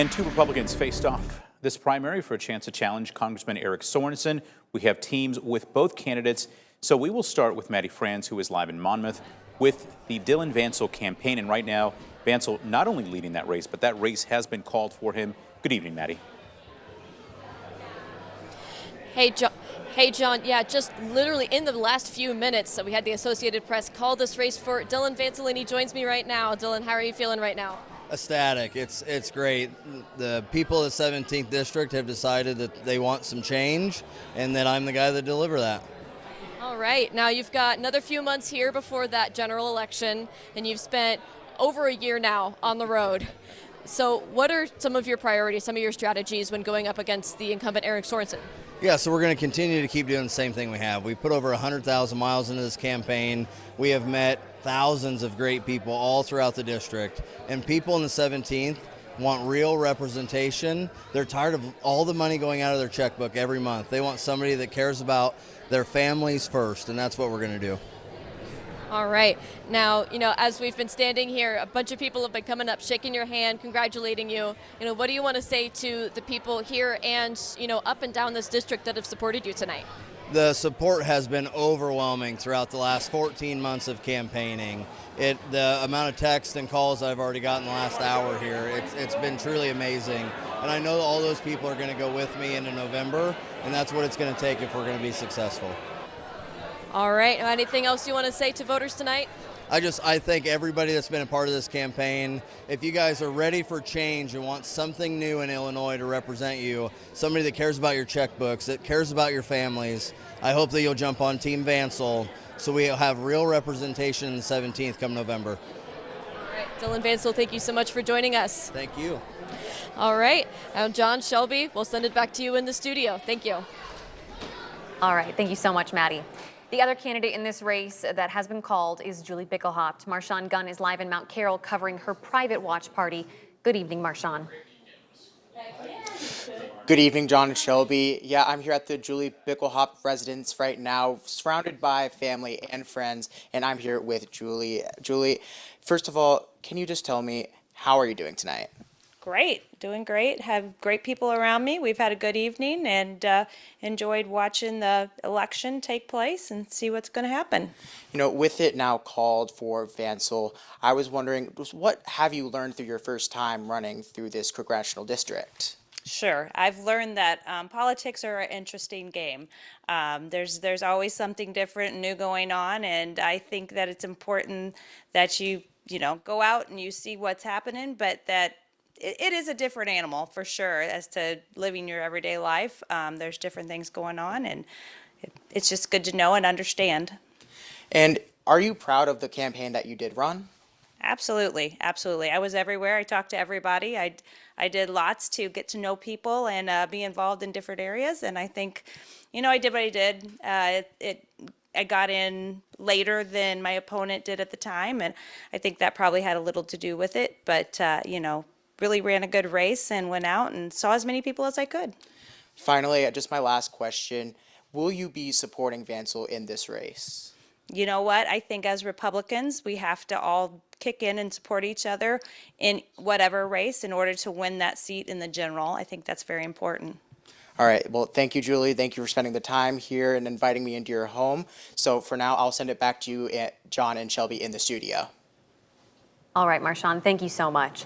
And two Republicans faced off this primary for a chance to challenge Congressman Eric Sorensen. We have teams with both candidates. So we will start with Maddie Franz, who is live in Monmouth with the Dillan Vancil campaign. And right now, Vancil not only leading that race, but that race has been called for him. Good evening, Maddie. Hey, John. Yeah, just literally in the last few minutes, so we had the Associated Press call this race for Dillan Vancil, and he joins me right now. Dillan, how are you feeling right now? Ecstatic. It's great. The people of the 17th District have decided that they want some change, and that I'm the guy that deliver that. All right. Now you've got another few months here before that general election, and you've spent over a year now on the road. So what are some of your priorities, some of your strategies when going up against the incumbent Eric Sorensen? Yeah, so we're going to continue to keep doing the same thing we have. We put over 100,000 miles into this campaign. We have met thousands of great people all throughout the district, and people in the 17th want real representation. They're tired of all the money going out of their checkbook every month. They want somebody that cares about their families first, and that's what we're going to do. All right. Now, as we've been standing here, a bunch of people have been coming up, shaking your hand, congratulating you. What do you want to say to the people here and, up and down this district that have supported you tonight? The support has been overwhelming throughout the last 14 months of campaigning. The amount of texts and calls I've already gotten the last hour here, it's been truly amazing. And I know all those people are going to go with me into November, and that's what it's going to take if we're going to be successful. All right. Anything else you want to say to voters tonight? I thank everybody that's been a part of this campaign. If you guys are ready for change and want something new in Illinois to represent you, somebody that cares about your checkbooks, that cares about your families, I hope that you'll jump on Team Vancil so we'll have real representation in the 17th come November. All right. Dillan Vancil, thank you so much for joining us. Thank you. All right. Now, John, Shelby, we'll send it back to you in the studio. Thank you. All right. Thank you so much, Maddie. The other candidate in this race that has been called is Julie Bickelhaupt. Marshawn Gunn is live in Mount Carroll covering her private watch party. Good evening, Marshawn. Good evening, John and Shelby. Yeah, I'm here at the Julie Bickelhaupt residence right now, surrounded by family and friends, and I'm here with Julie. Julie, first of all, can you just tell me, how are you doing tonight? Great, doing great. Have great people around me. We've had a good evening and enjoyed watching the election take place and see what's going to happen. With it now called for Vancil, I was wondering, what have you learned through your first time running through this congressional district? Sure. I've learned that politics are an interesting game. There's always something different and new going on, and I think that it's important that you go out and you see what's happening, but that it is a different animal for sure as to living your everyday life. There's different things going on, and it's just good to know and understand. And are you proud of the campaign that you did run? Absolutely, absolutely. I was everywhere. I talked to everybody. I did lots to get to know people and be involved in different areas, and I think, I did what I did. I got in later than my opponent did at the time, and I think that probably had a little to do with it, but, really ran a good race and went out and saw as many people as I could. Finally, just my last question, will you be supporting Vancil in this race? You know what? I think as Republicans, we have to all kick in and support each other in whatever race in order to win that seat in the general. I think that's very important. All right. Well, thank you, Julie. Thank you for spending the time here and inviting me into your home. So for now, I'll send it back to you, John and Shelby, in the studio. All right, Marshawn, thank you so much.